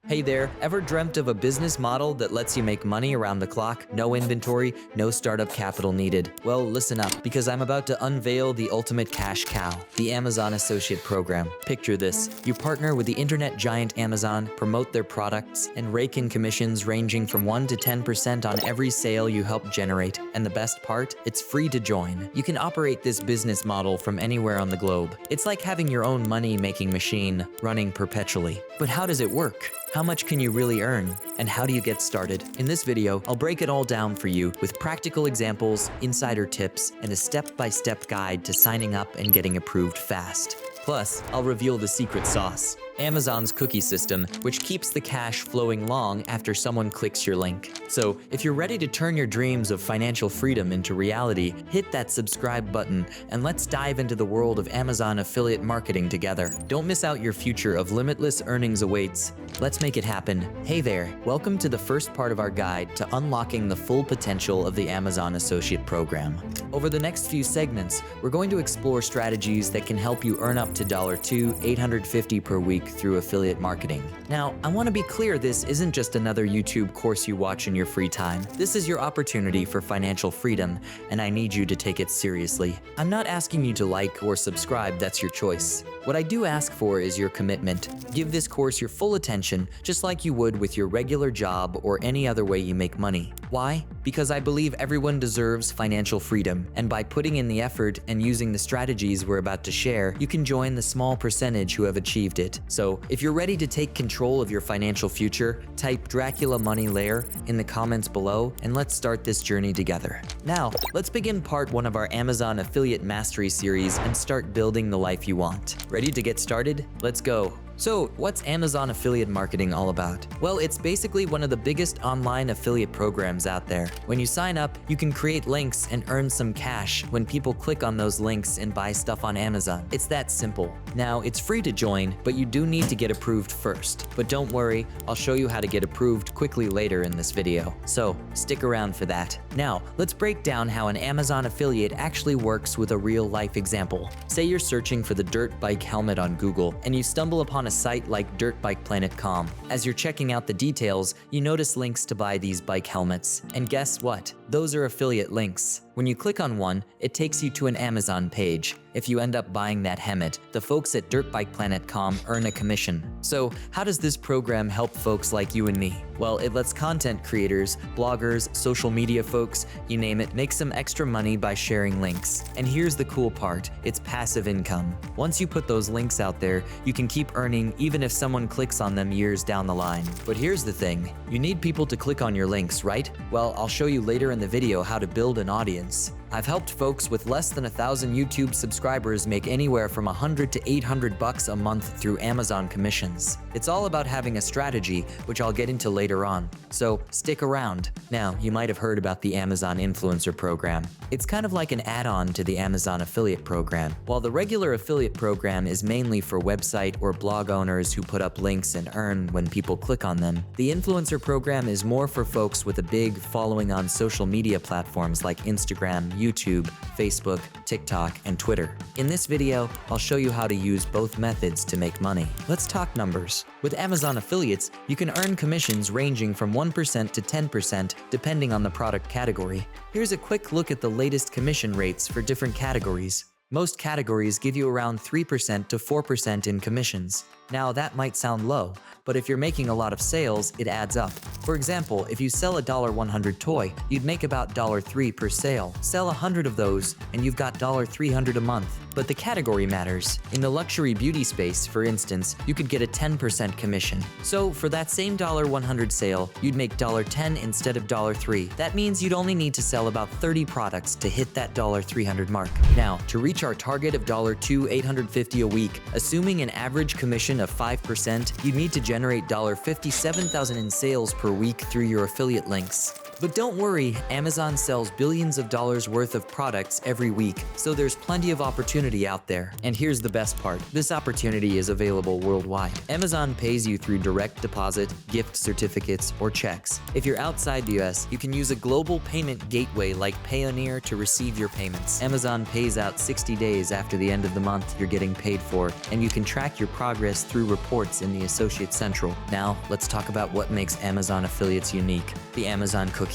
Hey there, ever dreamt of a business model that lets you make money around the clock, no inventory, no startup capital needed? Well, listen up, because I'm about to unveil the ultimate cash cow, the Amazon Associate Program. Picture this: you partner with the internet giant Amazon, promote their products, and rake in commissions ranging from 1 to 10% on every sale you help generate. And the best part? It's free to join. You can operate this business model from anywhere on the globe. It's like having your own money-making machine running perpetually. But how does it work? How much can you really earn? And how do you get started? In this video, I'll break it all down for you with practical examples, insider tips, and a step-by-step guide to signing up and getting approved fast. Plus, I'll reveal the secret sauce: Amazon's cookie system, which keeps the cash flowing long after someone clicks your link. So, if you're ready to turn your dreams of financial freedom into reality, hit that subscribe button and let's dive into the world of Amazon affiliate marketing together. Don't miss out, your future of limitless earnings awaits. Let's make it happen. Hey there, welcome to the first part of our guide to unlocking the full potential of the Amazon Associate Program. Over the next few segments, we're going to explore strategies that can help you earn up to $2,850 per week through affiliate marketing. Now, I want to be clear, this isn't just another YouTube course you watch in your free time. This is your opportunity for financial freedom, and I need you to take it seriously. I'm not asking you to like or subscribe, that's your choice. What I do ask for is your commitment. Give this course your full attention, just like you would with your regular job or any other way you make money. Why? Because I believe everyone deserves financial freedom, and by putting in the effort and using the strategies we're about to share, you can join the small percentage who have achieved it. So, if you're ready to take control of your financial future, type Dracula Money Lair in the comments below, and let's start this journey together. Now, let's begin part 1 of our Amazon Affiliate Mastery series and start building the life you want. Ready to get started? Let's go. So, what's Amazon affiliate marketing all about? Well, it's basically one of the biggest online affiliate programs out there. When you sign up, you can create links and earn some cash when people click on those links and buy stuff on Amazon. It's that simple. Now, it's free to join, but you do need to get approved first. But don't worry, I'll show you how to get approved quickly later in this video. So, stick around for that. Now, let's break down how an Amazon affiliate actually works with a real-life example. Say you're searching for the dirt bike helmet on Google, and you stumble upon a site like dirtbikeplanet.com. As you're checking out the details, you notice links to buy these bike helmets. And guess what? Those are affiliate links. When you click on one, it takes you to an Amazon page. If you end up buying that helmet, the folks at dirtbikeplanet.com earn a commission. So, how does this program help folks like you and me? Well, it lets content creators, bloggers, social media folks, you name it, make some extra money by sharing links. And here's the cool part: it's passive income. Once you put those links out there, you can keep earning even if someone clicks on them years down the line. But here's the thing: you need people to click on your links, right? Well, I'll show you later in the video how to build an audience. I've helped folks with less than 1,000 YouTube subscribers make anywhere from $100 to $800 a month through Amazon commissions. It's all about having a strategy, which I'll get into later on. So stick around. Now, you might have heard about the Amazon Influencer Program. It's kind of like an add-on to the Amazon Affiliate Program. While the regular affiliate program is mainly for website or blog owners who put up links and earn when people click on them, the Influencer Program is more for folks with a big following on social media platforms like Instagram, YouTube, Facebook, TikTok, and Twitter. In this video, I'll show you how to use both methods to make money. Let's talk numbers. With Amazon affiliates, you can earn commissions ranging from 1% to 10% depending on the product category. Here's a quick look at the latest commission rates for different categories. Most categories give you around 3% to 4% in commissions. Now, that might sound low, but if you're making a lot of sales, it adds up. For example, if you sell a $100 toy, you'd make about $3 per sale. Sell 100 of those, and you've got $300 a month. But the category matters. In the luxury beauty space, for instance, you could get a 10% commission. So for that same $100 sale, you'd make $10 instead of $3. That means you'd only need to sell about 30 products to hit that $300 mark. Now, to reach our target of $2,850 a week, assuming an average commission of 5%, you'd need to generate $57,000 in sales per week through your affiliate links. But don't worry, Amazon sells billions of dollars worth of products every week, so there's plenty of opportunity out there. And here's the best part, this opportunity is available worldwide. Amazon pays you through direct deposit, gift certificates, or checks. If you're outside the US, you can use a global payment gateway like Payoneer to receive your payments. Amazon pays out 60 days after the end of the month you're getting paid for, and you can track your progress through reports in the Associate Central. Now, let's talk about what makes Amazon affiliates unique. The Amazon cookie.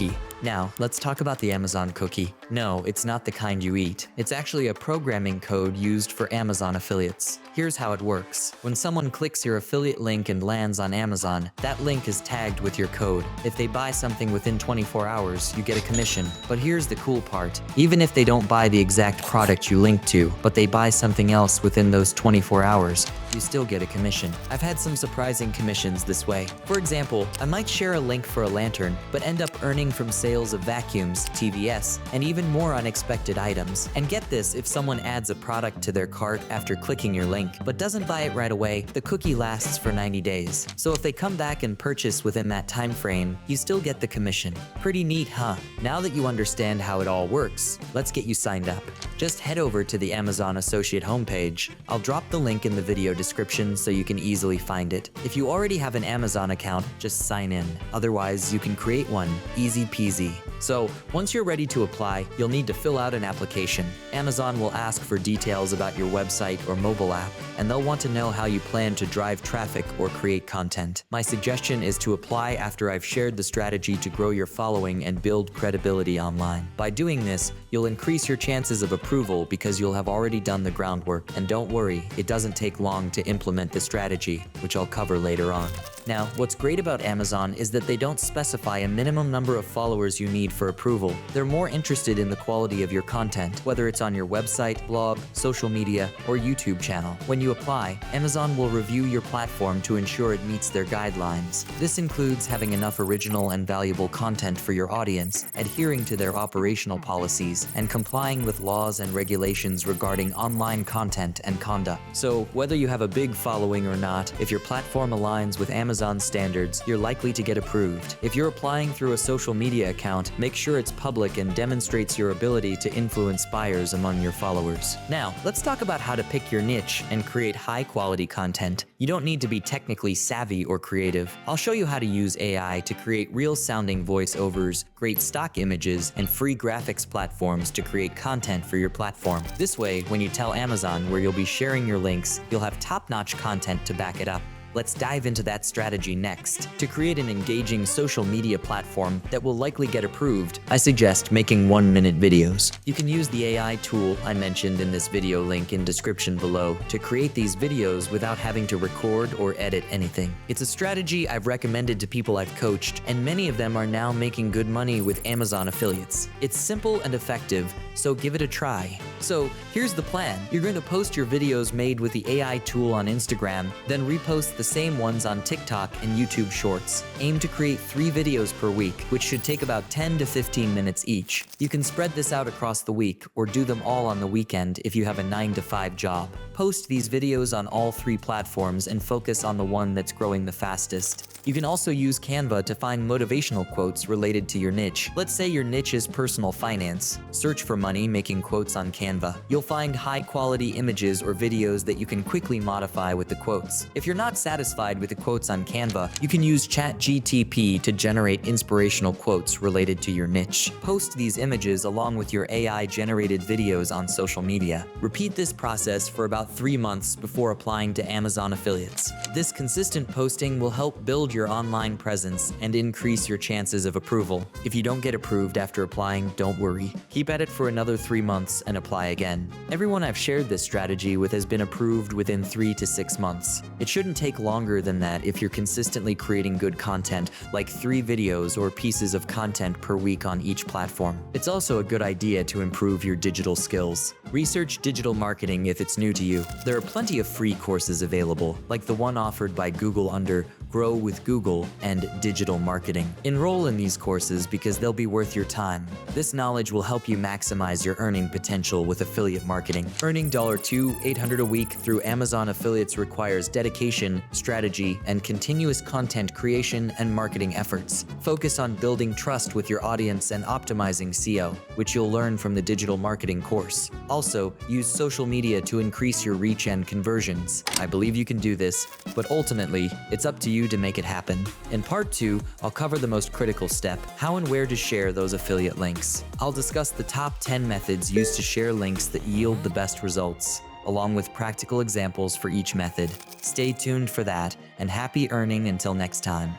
Now, let's talk about the Amazon cookie. No, it's not the kind you eat. It's actually a programming code used for Amazon affiliates. Here's how it works. When someone clicks your affiliate link and lands on Amazon, that link is tagged with your code. If they buy something within 24 hours, you get a commission. But here's the cool part. Even if they don't buy the exact product you linked to, but they buy something else within those 24 hours, you still get a commission. I've had some surprising commissions this way. For example, I might share a link for a lantern, but end up earning from sales of vacuums, TVS, and even more unexpected items. And get this, if someone adds a product to their cart after clicking your link, but doesn't buy it right away, the cookie lasts for 90 days. So if they come back and purchase within that time frame, you still get the commission. Pretty neat, huh? Now that you understand how it all works, let's get you signed up. Just head over to the Amazon Associate homepage. I'll drop the link in the video description so you can easily find it. If you already have an Amazon account, just sign in. Otherwise, you can create one. Easy peasy. So, once you're ready to apply, you'll need to fill out an application. Amazon will ask for details about your website or mobile app, and they'll want to know how you plan to drive traffic or create content. My suggestion is to apply after I've shared the strategy to grow your following and build credibility online. By doing this, you'll increase your chances of approval because you'll have already done the groundwork. And don't worry, it doesn't take long to implement the strategy, which I'll cover later on. Now, what's great about Amazon is that they don't specify a minimum number of followers you need for approval. They're more interested in the quality of your content, whether it's on your website, blog, social media, or YouTube channel. When you apply, Amazon will review your platform to ensure it meets their guidelines. This includes having enough original and valuable content for your audience, adhering to their operational policies, and complying with laws and regulations regarding online content and conduct. So, whether you have a big following or not, if your platform aligns with Amazon standards, you're likely to get approved. If you're applying through a social media account, make sure it's public and demonstrates your ability to influence buyers among your followers. Now, let's talk about how to pick your niche and create high-quality content. You don't need to be technically savvy or creative. I'll show you how to use AI to create real-sounding voiceovers, great stock images, and free graphics platforms to create content for your platform. This way, when you tell Amazon where you'll be sharing your links, you'll have top-notch content to back it up. Let's dive into that strategy next. To create an engaging social media platform that will likely get approved, I suggest making 1-minute videos. You can use the AI tool I mentioned in this video link in description below to create these videos without having to record or edit anything. It's a strategy I've recommended to people I've coached, and many of them are now making good money with Amazon affiliates. It's simple and effective, so give it a try. So here's the plan. You're going to post your videos made with the AI tool on Instagram, then repost the same ones on TikTok and YouTube Shorts. Aim to create 3 videos per week, which should take about 10 to 15 minutes each. You can spread this out across the week or do them all on the weekend if you have a 9-to-5 job. Post these videos on all 3 platforms and focus on the one that's growing the fastest. You can also use Canva to find motivational quotes related to your niche. Let's say your niche is personal finance. Search for money making quotes on Canva. You'll find high-quality images or videos that you can quickly modify with the quotes. If you're not satisfied with the quotes on Canva, you can use ChatGPT to generate inspirational quotes related to your niche. Post these images along with your AI-generated videos on social media. Repeat this process for about 3 months before applying to Amazon affiliates. This consistent posting will help build your online presence and increase your chances of approval. If you don't get approved after applying, don't worry. Keep at it for another 3 months and apply again. Everyone I've shared this strategy with has been approved within 3 to 6 months. It shouldn't take longer than that if you're consistently creating good content, like 3 videos or pieces of content per week on each platform. It's also a good idea to improve your digital skills. Research digital marketing if it's new to you. There are plenty of free courses available, like the one offered by Google under Grow with Google, and Digital Marketing. Enroll in these courses because they'll be worth your time. This knowledge will help you maximize your earning potential with affiliate marketing. Earning $2,800 a week through Amazon affiliates requires dedication, strategy, and continuous content creation and marketing efforts. Focus on building trust with your audience and optimizing SEO, which you'll learn from the digital marketing course. Also, use social media to increase your reach and conversions. I believe you can do this, but ultimately, it's up to you to make it happen. In part 2, I'll cover the most critical step, how and where to share those affiliate links. I'll discuss the top 10 methods used to share links that yield the best results, along with practical examples for each method. Stay tuned for that, and happy earning until next time.